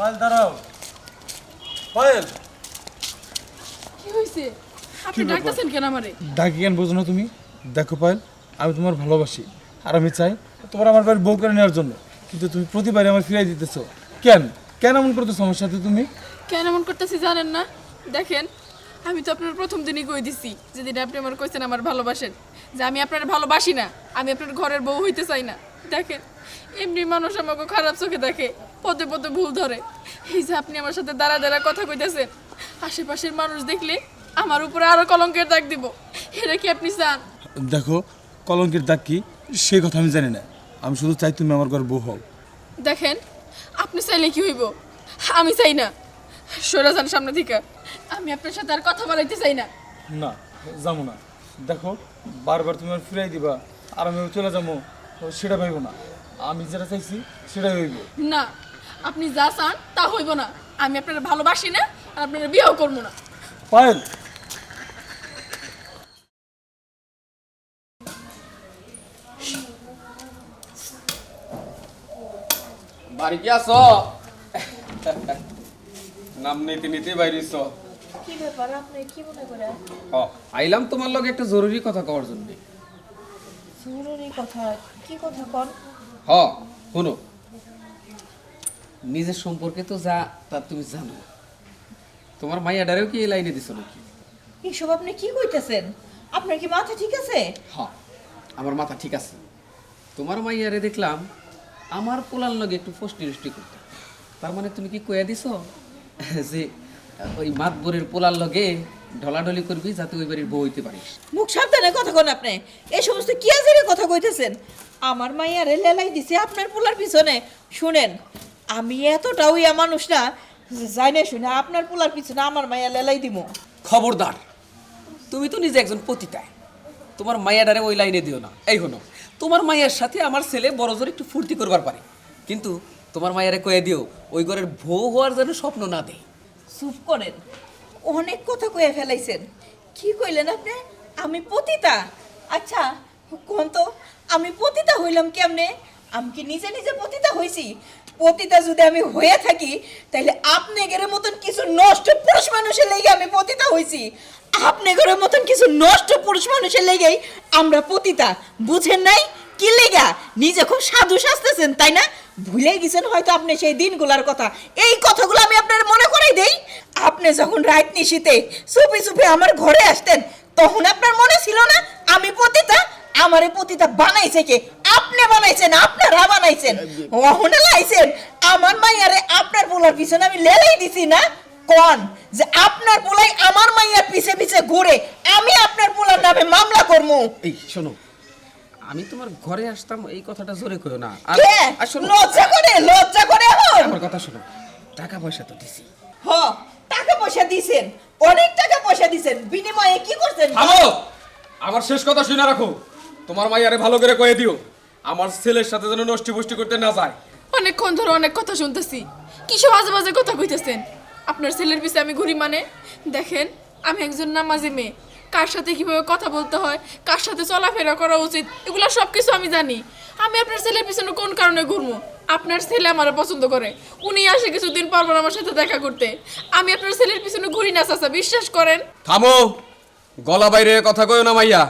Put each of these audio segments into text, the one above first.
পায়েল দাঁড়াও। পায়েল কি হইছে? আপনি ডাকতেছেন কেন আমারে? ডাকি কেন বুঝো না তুমি? দেখো পায়েল, আমি তোমার ভালোবাসি আর আমি চাই তোমার আমার বাড়ির বউ করে নেওয়ার জন্য, কিন্তু তুমি প্রতিবারে আমার ফিরাই দিতেছো কেন? কেন এমন করতেছো আমার সাথে তুমি? কেন এমন করতেছি জানেন না? দেখেন, আমি তো আপনার প্রথম দিনই কই দিছি যেদিন আপনি আমার কইছেন আমার ভালোবাসেন, যে আমি আপনার ভালোবাসি না, আমি আপনার ঘরের বউ হইতে চাই না। দেখেন, এমনি মানুষ আমাকে খারাপ চোখে দেখে, পদে পদে ভুল ধরে। এই যে আপনি আমার সাথে দাঁড়া দাঁড়া কথা কইতেছেন, আশেপাশের মানুষ দেখলে আমার উপরে আরো কলঙ্কের দাগ দিব। এটা কি আপনি চান? দেখো, কলঙ্কের দাগ কি সে কথা আমি জানি না, আমি শুধু চাই তুমি আমার ঘর বউ হও। দেখেন, আপনি চাইলে কি হইব, আমি চাই না। সরে যান সামনে থেকে, আমি আপনার সাথে আর কথা বলাইতে চাই না। না, যাবো না। দেখো, বারবার তুমি আমার ফিরাই দিবা আর আমি চলে যাবো, সেটা ভাইব না। আমি যেটা চাইছি সেটাই হইব। না, আপনি যা চান তা হইব না। আমি আপনার ভালোবাসি না আর আপনার বিয়েও করবো না। পায়েল, বাড়ি কি আছো? নাম নিতে নিতে বাইরেছ। কি ব্যাপার, আপনি কি মনে করেন? আইলাম তোমার লগে একটা জরুরি কথা কওয়ার জন্য। জরুরি কথা? কি কথা কন? শুনো, নিজের সম্পর্কে তো যা তা তুমি জানো। তোমার মাইয়াডারেও কি এই লাইনে দিছো নাকি? এসব আপনি কি কইতেছেন? আপনার কি মাথা ঠিক আছে? আমার মাথা ঠিক আছে। তোমার মাইয়ারে দেখলাম আমার পোলার লগে একটু ফষ্টি রষ্টি করতে। তার মানে তুমি কি কইয়া দিছো যে ওই মাতবরের পোলার লগে ঢলাঢলি করবি যাতে ওই বাড়ির বউ হইতে পারিস? মুখ সাবধানে কথা কন আপনি। এই সমস্ত কি আজেরে কথা কইতেছেন? আমার মাইয়ারে লেলাই দিছে আপনার পোলার পিছনে। শুনেন, আমি এতটাও ইয়া মানুষ না যাই না শুনে আপনার পোলার পিছনে আমার মাইয়া লেলাই দিমু। খবরদার, তুমি তো নিজে একজন পতিতা, তোমার মাইয়াডারে ওই লাইনে দিও না। এই হলো, তোমার মাইয়ার সাথে আমার ছেলে বড় জোর একটু ফুর্তি করবার পারে, কিন্তু তোমার মাইয়ারে কয়ে দিও ওই ঘরের বউ হওয়ার যেন স্বপ্ন না দেয়। চুপ করেন, অনেক কথা কইয়া ফেলাইছেন। কি কইলেন আপনি? আমি পতিতা? আচ্ছা কোন তো, আমি পতিতা হইলাম কেমনে? আমি কি নিজে নিজে পতিতা হইছি? পতিতা যদি আমি হয়ে থাকি তাহলে আপনি গেরের মতন কিছু নষ্ট পুরুষ মানুষের লেগে আমি পতিতা হইছি। আপনি গেরের মতন কিছু নষ্ট পুরুষ মানুষের লেগেই আমরা পতিতা। বুঝেন নাই? কি লেগা নিজে খুব সাধু সাজতেছেন তাই না? ভুলে গেছেন হয়তো আপনি সেই দিনগুলোর কথা। এই কথাগুলো আমি আপনার মনে করাই দেই। আপনি যখন রাত নিশীতে চুপি চুপি আমার ঘরে আসতেন তখন আপনার মনে ছিল না আমি পতিতা? আমারে পতিতা বানাইছে কে? আপনি বানাইছেন, আপনারা বানাইছেন। ওহনে লাইছেন আমার মাইয়ারে আপনার পোলার পিছনে আমি লেলাই দিছি না? কোন যে আপনার পোলাই আমার মাইয়ার পিছে পিছে ঘুরে, আমি আপনার পোলার নামে মামলা করবো। এই শোনো, আমি তোমার ঘরে আসতাম এই কথাটা জোরে কইও না। আর শোনো, লজ্জা করে, লজ্জা করে আমার। আমার কথা শোনো, টাকা পয়সা তো দিছি। টাকা পয়সা দিছেন, অনেক টাকা পয়সা দিছেন, বিনিময়ে কি করছেন? থামো, আমার শেষ কথা শুনে রাখো। তোমার মাইয়ারে ভালো করে কয়ে দিও আমার ছেলের সাথে যেন নষ্টি বষ্টি করতে না যায়। অনেকক্ষণ ধরে অনেক কথা শুনতেছি, কিসব আজে বাজে কথা কইতেছেন। আপনার ছেলের পিছে আমি ঘুরি মানে? দেখেন, আমি একজন নামাজি মেয়ে, কার সাথে কিভাবে কথা বলতে হয়, কার সাথে চলাফেরা করা উচিত, এগুলো সব কিছু আমি জানি। আমি আপনার ছেলের পিছনে কোন কারণে ঘুরবো? আপনার ছেলে আমার পছন্দ করে, উনি আসে কিছুদিন পর পর আমার সাথে দেখা করতে। আমি আপনার ছেলের পিছনে ঘুরি না চাচা, বিশ্বাস করেন। থামো, গলা বাইরে কথা কইও না মাইয়া।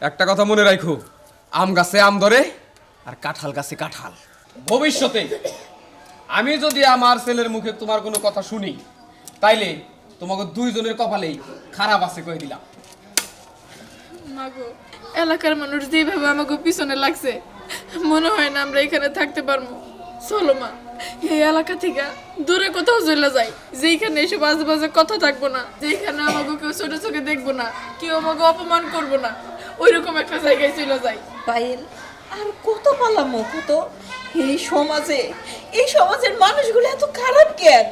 একটা কথা মনে রাখো, আম গাছে আম ধরে আর কাঁঠাল গাছে কাঁঠাল। ভবিষ্যতে আমি যদি আমার ছেলের মুখে তোমার কোনো কথা শুনি তাইলে তোমাকে দুইজনের কপালেই খারাপ আছে কয়ে দিলাম। মাগো, এলাকার মানুষ যেভাবে আমাকে পিছনে লাগছে, মনে হয় না আমরা এখানে থাকতে পারবো। চলো মা, এই এলাকা থেকে দূরে কোথাও চলে যাই, যেখানে এসব বাজে বাজে কথা থাকবো না, যেখানে আমাকে কেউ ছোট চোখে দেখবো না, কেউ আমাকে অপমান করবো না, ওইরকম একটা জায়গায় চলে যাই। পায়েল, আর কত পালামো কত? এই সমাজের মানুষগুলো এত খারাপ কেন?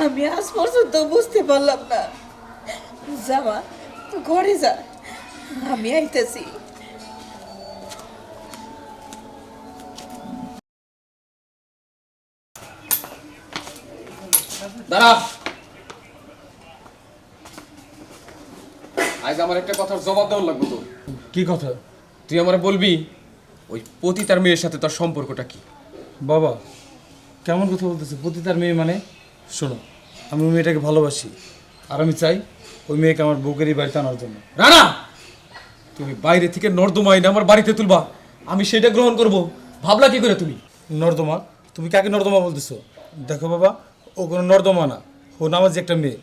আমি আজ পর্যন্ত বুঝতে পারলাম না। জামা, তুই ঘরে যা, আমি আইতেছি। দাঁড়া, আজ আমার একটা কথার জবাব দেওয়ার লাগবে তো। কি কথা? তুই আমার বলবি ওই পতিতার মেয়ের সাথে তোর সম্পর্কটা কি? বাবা, কেমন কথা বলতেছে পতিতার মেয়ে মানে? শোনো, আমি ওই মেয়েটাকে ভালোবাসি, আর আমি চাই ওই মেয়েকে আমার বউকেরই বাড়িতে আনার জন্য। রানা, তুমি বাইরে থেকে নর্দমা এনে আমার বাড়িতে তুলবা, আমি সেটা গ্রহণ করব, ভাবলা কি করে তুমি? নর্দমা? তুমি কাকে নর্দমা বলতেছো? দেখো বাবা, ও কোনো নর্দমা না, ও নামাজি একটা মেয়ে,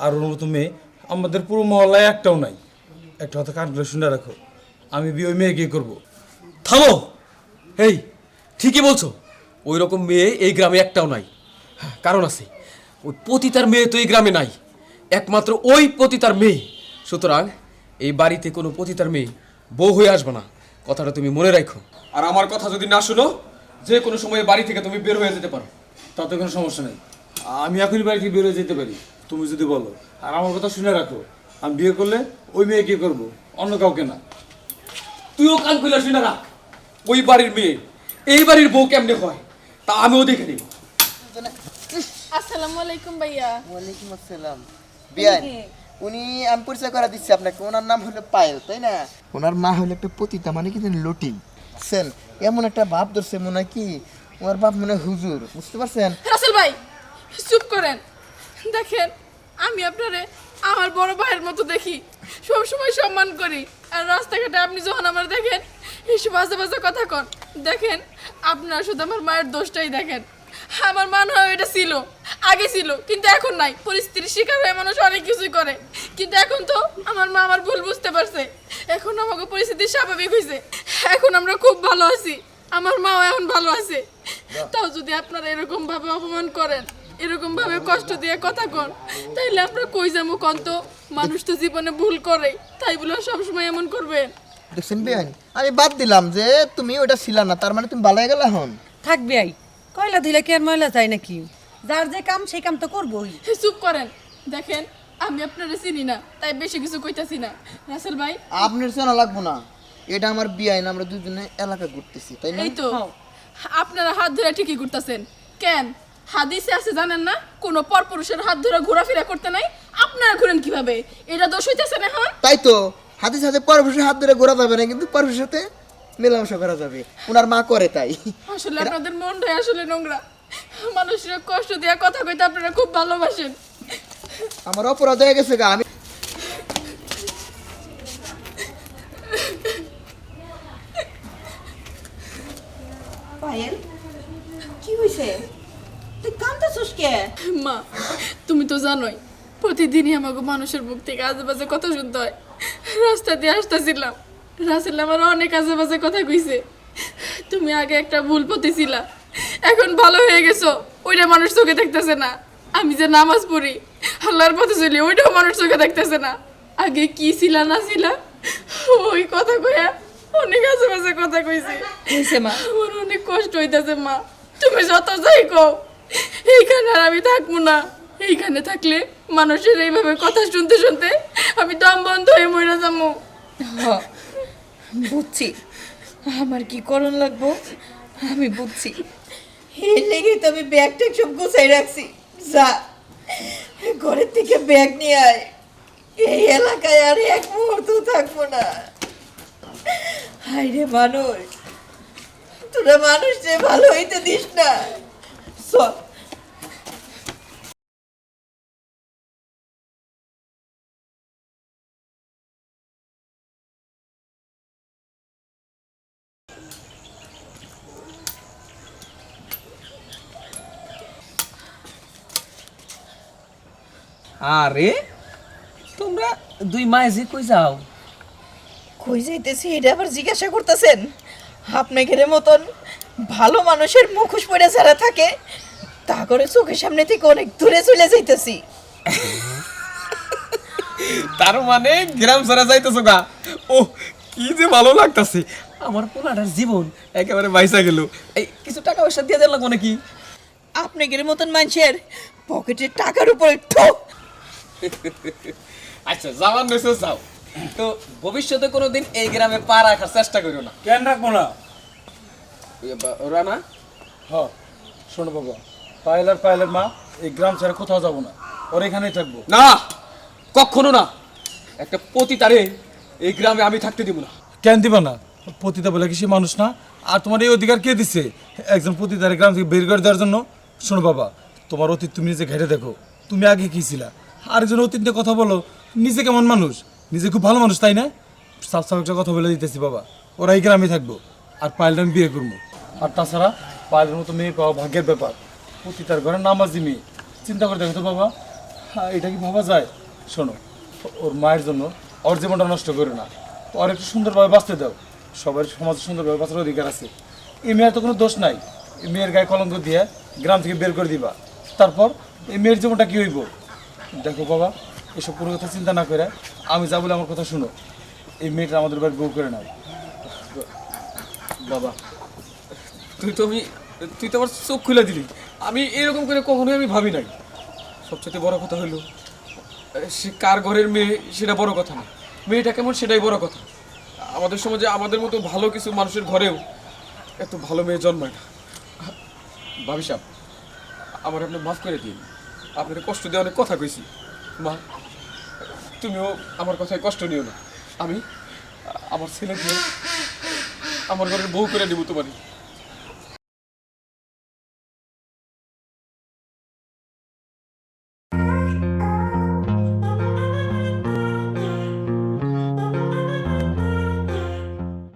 আর ওর মতো মেয়ে আমাদের পুরো মহল্লায় একটাও নাই। একটা কথা কান করে শুনে রাখো, আমি বিয়ে ওই মেয়েকে করবো। থামো। এই ঠিকই বলছো, ওই রকম মেয়ে এই গ্রামে একটাও নাই। হ্যাঁ, কারণ আছে, ওই পতিতার মেয়ে তো এই গ্রামে নাই, একমাত্র ওই পতিতার মেয়ে। সুতরাং এই বাড়িতে কোনো পতিতার মেয়ে বউ হয়ে আসবে না, কথাটা তুমি মনে রাখো। আর আমার কথা যদি না শুনো, যে কোনো সময় বাড়ি থেকে তুমি বের হয়ে যেতে পারো। তাতে কোনো সমস্যা নেই, আমি এখনই বাড়ি থেকে বেরোয় যেতে পারি, তুমি যদি বলো। আর আমার কথা শুনে রাখো, আমি বিয়ে করলে ওই মেয়েকে করবো, অন্য কাউকে না। তুইও কান খুলে শুনে রাখ, ওই বাড়ির মেয়ে এই বাড়ির বউ কেমনে হয় তা আমিও দেখে নিব। আসসালামু আলাইকুম ভাইয়া। ওয়ালাইকুম আসসালাম। বিয়ান, উনি আমি পরিচয় করা দিচ্ছি আপনাকে, ওনার নাম হলো পায়েল, তাই না? ওনার মা হলো একটা পতিতা, মানে কি লটিং, বুঝছেন? এমন একটা ভাব ধরছে মনে হয় কি ওনার বাপ মনে হয় হুজুর, বুঝতে পারছেন? রাসেল ভাই চুপ করেন। দেখেন, আমি আপনারে আমার বড় ভাইয়ের মতো দেখি, সবসময় সম্মান করি। আর রাস্তাঘাটে আপনি যখন আমার দেখেন এসব বাজে বাজে কথা কন, দেখেন আপনার শুধু আমার মায়ের দোষটাই দেখেন। আমার মনে হয় এটা ছিল, আগে ছিল, কিন্তু এখন নাই। পরিস্থিতির শিকার হয়ে মানুষ অনেক কিছুই করে, কিন্তু এখন তো আমার মা আমার ভুল বুঝতে পারছে। এখন আমাকে পরিস্থিতি স্বাভাবিক হয়েছে, এখন আমরা খুব ভালো আছি, আমার মাও এখন ভালো আছে। তাও যদি আপনারা এরকম ভাবে অপমান করেন, এরকম ভাবে কষ্ট দিয়ে কথা কন, তাইলে আমরা কই যাবো কন? তো মানুষ তো জীবনে ভুল করে, তাই বলে সবসময় এমন করবেন? দেখছেন বিয়ান, আমি বাদ দিলাম যে তুমি ওটা ছিল না, তার মানে তুমি ভালো হয়ে গেলে এখন। থাকবে আই কয়লা দিলে কি আর ময়লা চাই নাকি? যার যে কাম সেই কাম তো করবোই। চুপ করেন। দেখেন, আমি আপনারা চিনি না, তাই বেশি কিছু কইতাছি না। রাসেল ভাই, আপনার চেনা লাগবো না, এটা আমার বিয়ান, আমরা দুজনে এলাকা ঘুরতেছি, তাই না? এই তো আপনারা হাত ধরে ঠিকই ঘুরতেছেন কেন? হাদিসে আছে জানেন না, কোন পরপুরুষের হাত ধরে ঘোরাফেরা করতে নাই। আপনারা ঘুরেন কিভাবে? এটা দোষ হইতেছে না এখন? তাই তো, হাতে সাথে পরপুরুষের হাত ধরে ঘোরা যাবে না, কিন্তু পরপুরুষের সাথে মেলামেশা করা যাবে, ওনার মা করে তাই। আসলে আপনাদের মনটাই আসলে নোংরা। মানুষের কষ্ট দিয়ে কথা কইতে আপনারা খুব ভালোবাসেন। আমার অপরাধ হয়ে গেছে গা, আমি পায়েল, কি হয়েছে? তুই কাঁদতেছিস কে? মা, তুমি তো জানোই প্রতিদিনই আমাকে মানুষের মুখ থেকে আজে বাজে কথা শুনতে হয়। রাস্তা দিয়ে আসতেছিলাম, রাসেল আমার অনেক আজে বাজে কথা কইছে। তুমি আগে একটা ভুল পথে ছিলা, এখন ভালো হয়ে গেছো, ওইটা মানুষ চোখে দেখতেছে না। আমি যে নামাজ পড়ি, আল্লাহর পথে চলি, ওইটাও মানুষ চোখে দেখতেছে না। আগে কি ছিলা না ছিলা, ওই কথা কইয়া অনেক আজে বাজে কথা কইছে। মা আমার অনেক কষ্ট হইতেছে মা, তুমি যত যাই কও, এইখানে আর আমি থাকবো না। এইখানে থাকলে মানুষের এইভাবে কথা শুনতে শুনতে আমি দম বন্ধ হয়ে মরে যাবো। বুঝছি আমার কি করণ লাগবো, আমি বুঝছি। এর লেগে তো আমি ব্যাগ ট্যাগ সব গুছাই রাখছি। যা, ঘরের থেকে ব্যাগ নিয়ে আয়, এই এলাকায় আর এক মুহূর্ত থাকবো না। হায় রে মানুষ, তোরা মানুষ যে ভালো হইতে দিস না। চল। আরে তোমরা দুই মায়ে যে কই যাও? কই যাইতেছি এটা আবার জিজ্ঞাসা করতেছেন? আপনাদের মতন ভালো মানুষের মুখোশ পরে যারা থাকে, তা করে চোখের সামনে থেকে অনেক দূরে চলে যাইতেছি। তার মানে গ্রাম সারা যাইতেছো গা? ও কি যে ভালো লাগতাছে, আমার পোলাটার জীবন একেবারে বাইসা গেল। এই কিছু টাকা পয়সা দিয়ে দেন লাগবো নাকি? আপনাদের মতন মানুষের পকেটের টাকার উপরে ঠোক। আচ্ছা যাওয়ার নেছে যাও, তো ভবিষ্যতে কোনোদিন এই গ্রামে পা রাখার চেষ্টা করো না। কেন রাখবো না? রানা, হ, শোনো বাবা, পায়েলের মা এই গ্রাম ছেড়ে কোথাও যাবো না, ওর এখানেই থাকবো। না কখনো না, একটা পতিতারে এই গ্রামে আমি থাকতে দিব না। কেন দিবা না? পতিতা বলে কি সে মানুষ না? আর তোমার এই অধিকার কে দিচ্ছে একজন পতিতারে গ্রাম থেকে বের করে দেওয়ার জন্য? শোনো বাবা, তোমার অতীত তুমি নিজে ঘেটে দেখো। তুমি আগে কি ছিলা, আরেকজন অতীত নিয়ে কথা বলো। নিজে কেমন মানুষ, নিজে খুব ভালো মানুষ তাই না? সাফ সাফ একটা কথা বলে দিতেছি বাবা, ওরা এই গ্রামে থাকবো আর পায়েলটা আমি বিয়ে করবো। আর তাছাড়া পায়েলের মতো মেয়ে পাওয়া ভাগ্যের ব্যাপার। পতিতার ঘরে নামাজি মেয়ে, চিন্তা করে দেখো তো বাবা, এটা কি ভাবা যায়? শোনো, ওর মায়ের জন্য ওর জীবনটা নষ্ট করে না, ওর একটু সুন্দরভাবে বাঁচতে দাও। সবার সমাজে সুন্দরভাবে বাঁচার অধিকার আছে। এই মেয়ের তো কোনো দোষ নাই। এই মেয়ের গায়ে কলঙ্ক দিয়ে গ্রাম থেকে বের করে দিবা, তারপর এই মেয়ের জীবনটা কি হইব? দেখো বাবা, এসব কোনো কথা চিন্তা না করে আমি যা বলে আমার কথা শুনো। এই মেয়েটা আমাদের বাড়ি বউ করে নাও। বাবা, তুই তো আমার চোখ খুলে দিলি। আমি এরকম করে কখনোই আমি ভাবি নাই। সবচেয়ে বড় কথা হইলো, সে কার ঘরের মেয়ে সেটা বড় কথা না, মেয়েটা কেমন সেটাই বড় কথা। আমাদের সমাজে আমাদের মতো ভালো কিছু মানুষের ঘরেও এত ভালো মেয়ে জন্মায় না। ভাবি সাহেব, আমার আপনি মাফ করে দিন। আপনার কষ্ট দিয়ে অনেক কথা কইছি। মা, তুমিও আমার কথায় কষ্ট নিও না। আমি আমার ছেলে দিয়ে আমার ঘরের বউ করে নিব তোমার।